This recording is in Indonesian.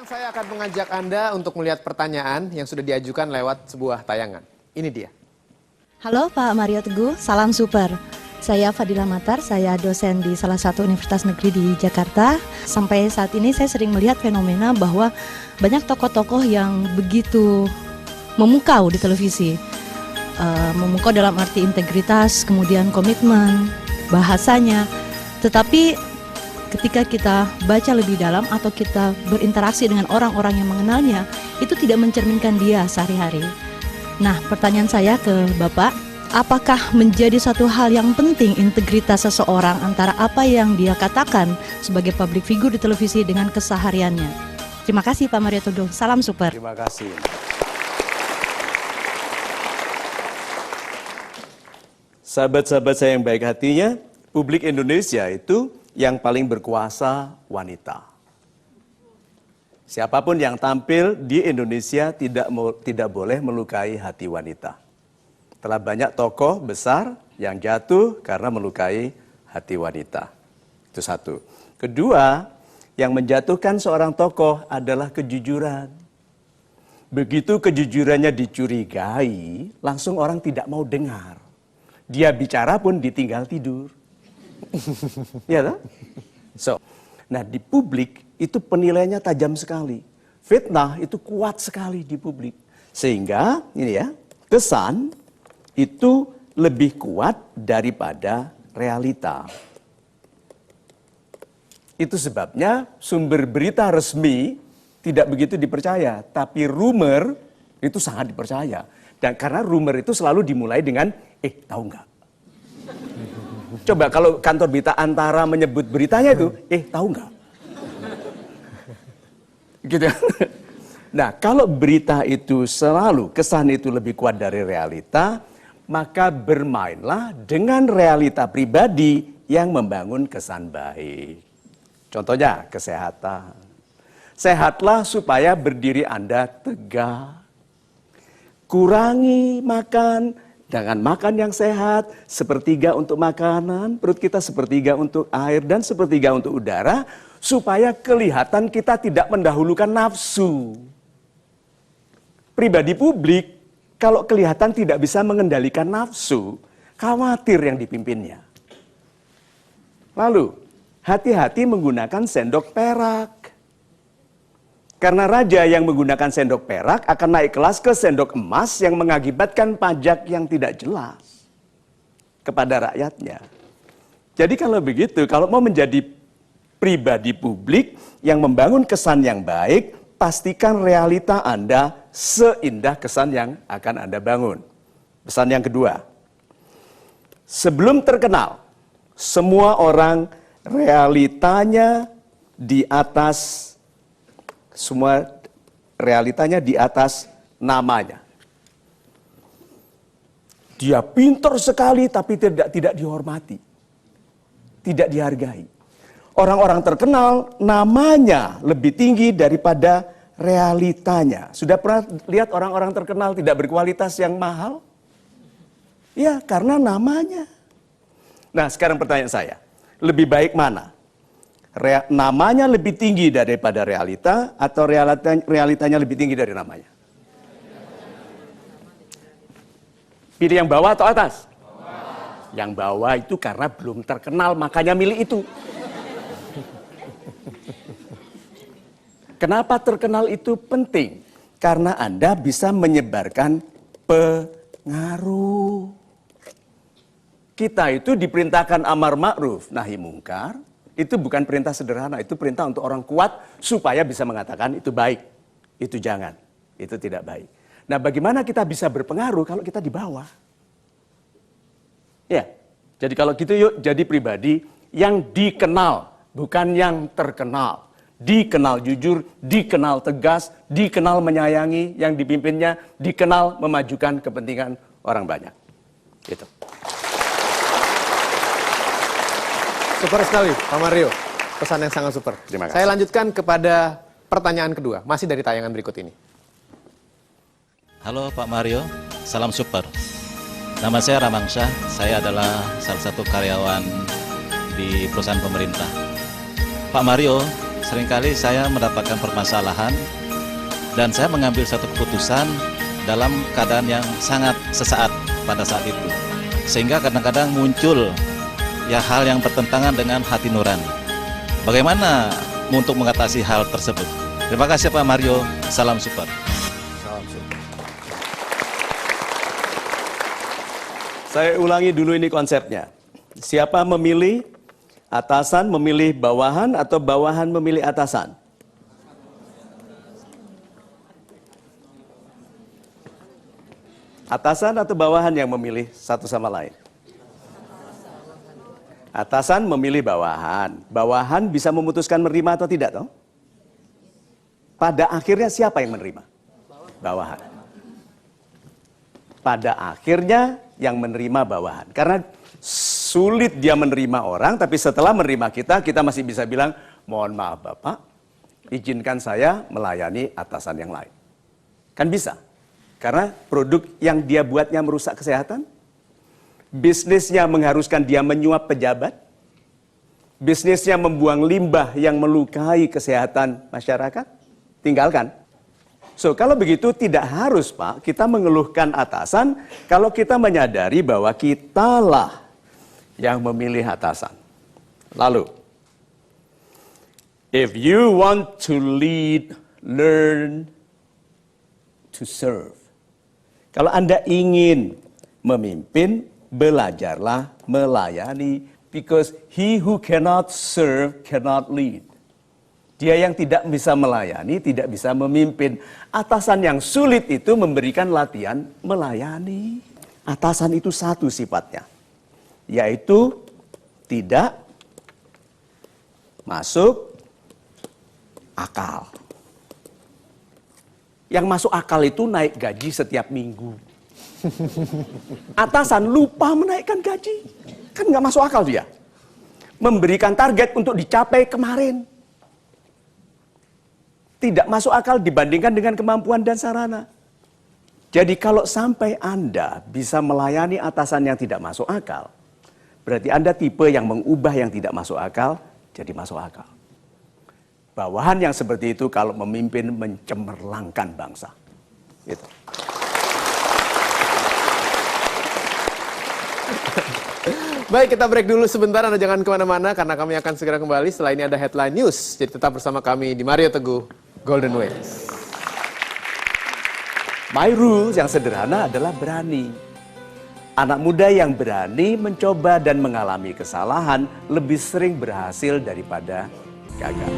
Sekarang saya akan mengajak Anda untuk melihat pertanyaan yang sudah diajukan lewat sebuah tayangan. Ini dia. Halo Pak Mario Teguh, salam super. Saya Fadila Matar, saya dosen di salah satu universitas negeri di Jakarta. Sampai saat ini saya sering melihat fenomena bahwa banyak tokoh-tokoh yang begitu memukau di televisi. Memukau dalam arti integritas, kemudian komitmen, bahasanya. Tetapi ketika kita baca lebih dalam atau kita berinteraksi dengan orang-orang yang mengenalnya, itu tidak mencerminkan dia sehari-hari. Nah, pertanyaan saya ke Bapak, apakah menjadi satu hal yang penting integritas seseorang antara apa yang dia katakan sebagai public figure di televisi dengan kesehariannya? Terima kasih Pak Mario Teguh, salam super. Terima kasih. Sahabat-sahabat saya yang baik hatinya, publik Indonesia itu yang paling berkuasa wanita. Siapapun yang tampil di Indonesia tidak boleh melukai hati wanita. Telah banyak tokoh besar yang jatuh karena melukai hati wanita. Itu satu. Kedua, yang menjatuhkan seorang tokoh adalah kejujuran. Begitu kejujurannya dicurigai, langsung orang tidak mau dengar. Dia bicara pun ditinggal tidur. Ya toh? Nah di publik itu penilaiannya tajam sekali. Fitnah itu kuat sekali di publik. Sehingga ini ya, kesan itu lebih kuat daripada realita. Itu sebabnya sumber berita resmi tidak begitu dipercaya, tapi rumor itu sangat dipercaya. Dan karena rumor itu selalu dimulai dengan tahu nggak? Coba kalau kantor berita Antara menyebut beritanya itu, tahu nggak? Gitu. Nah, kalau berita itu selalu, kesan itu lebih kuat dari realita, maka bermainlah dengan realita pribadi yang membangun kesan baik. Contohnya, kesehatan. Sehatlah supaya berdiri Anda tegak. Kurangi makan, dengan makan yang sehat, sepertiga untuk makanan, perut kita sepertiga untuk air, dan sepertiga untuk udara, supaya kelihatan kita tidak mendahulukan nafsu. Pribadi publik, kalau kelihatan tidak bisa mengendalikan nafsu, khawatir yang dipimpinnya. Lalu, hati-hati menggunakan sendok perak. Karena raja yang menggunakan sendok perak akan naik kelas ke sendok emas yang mengakibatkan pajak yang tidak jelas kepada rakyatnya. Jadi kalau begitu, kalau mau menjadi pribadi publik yang membangun kesan yang baik, pastikan realita Anda seindah kesan yang akan Anda bangun. Pesan yang kedua, sebelum terkenal, semua orang realitanya di atas namanya. Dia pintar sekali tapi tidak dihormati. Tidak dihargai. Orang-orang terkenal namanya lebih tinggi daripada realitanya. Sudah pernah lihat orang-orang terkenal tidak berkualitas yang mahal? Ya, karena namanya. Nah, sekarang pertanyaan saya, lebih baik mana? Namanya lebih tinggi daripada realita atau realitanya lebih tinggi dari namanya? Pilih yang bawah atau atas? Bawah. Yang bawah itu karena belum terkenal makanya milih itu. Kenapa terkenal itu penting? Karena Anda bisa menyebarkan pengaruh. Kita itu diperintahkan amar ma'ruf nahi mungkar. Itu bukan perintah sederhana, itu perintah untuk orang kuat supaya bisa mengatakan itu baik, itu jangan, itu tidak baik. Nah, bagaimana kita bisa berpengaruh kalau kita di bawah? Ya, jadi kalau gitu yuk jadi pribadi yang dikenal, bukan yang terkenal. Dikenal jujur, dikenal tegas, dikenal menyayangi yang dipimpinnya, dikenal memajukan kepentingan orang banyak. Gitu. Super sekali, Pak Mario. Pesan yang sangat super. Terima kasih. Saya lanjutkan kepada pertanyaan kedua, masih dari tayangan berikut ini. Halo Pak Mario, salam super. Nama saya Ramangsyah, saya adalah salah satu karyawan di perusahaan pemerintah. Pak Mario, seringkali saya mendapatkan permasalahan dan saya mengambil satu keputusan dalam keadaan yang sangat sesaat pada saat itu. Sehingga kadang-kadang muncul ya hal yang bertentangan dengan hati nurani. Bagaimana untuk mengatasi hal tersebut? Terima kasih Pak Mario, salam support. Salam support. Saya ulangi dulu ini konsepnya. Siapa memilih? Atasan memilih bawahan atau bawahan memilih atasan? Atasan atau bawahan yang memilih satu sama lain? Atasan memilih bawahan. Bawahan bisa memutuskan menerima atau tidak, toh? Pada akhirnya siapa yang menerima? Bawahan. Pada akhirnya yang menerima bawahan. Karena sulit dia menerima orang, tapi setelah menerima kita masih bisa bilang, mohon maaf Bapak, izinkan saya melayani atasan yang lain. Kan bisa. Karena produk yang dia buatnya merusak kesehatan, bisnisnya mengharuskan dia menyuap pejabat, bisnisnya membuang limbah yang melukai kesehatan masyarakat, tinggalkan. So, kalau begitu tidak harus Pak, kita mengeluhkan atasan kalau kita menyadari bahwa kitalah yang memilih atasan. Lalu, if you want to lead, learn to serve. Kalau Anda ingin memimpin, belajarlah melayani. Because he who cannot serve cannot lead. Dia yang tidak bisa melayani, tidak bisa memimpin. Atasan yang sulit itu memberikan latihan melayani. Atasan itu satu sifatnya, yaitu tidak masuk akal. Yang masuk akal itu naik gaji setiap minggu. Atasan lupa menaikkan gaji. Kan nggak masuk akal dia. Memberikan target untuk dicapai kemarin. Tidak masuk akal dibandingkan dengan kemampuan dan sarana. Jadi kalau sampai Anda bisa melayani atasan yang tidak masuk akal, berarti Anda tipe yang mengubah yang tidak masuk akal jadi masuk akal. Bawahan yang seperti itu kalau memimpin mencemerlangkan bangsa. Gitu. Baik, kita break dulu sebentar, Anda jangan kemana-mana karena kami akan segera kembali. Setelah ini ada Headline News, jadi tetap bersama kami di Mario Teguh Golden Ways. My rules yang sederhana adalah berani. Anak muda yang berani mencoba dan mengalami kesalahan lebih sering berhasil daripada gagal.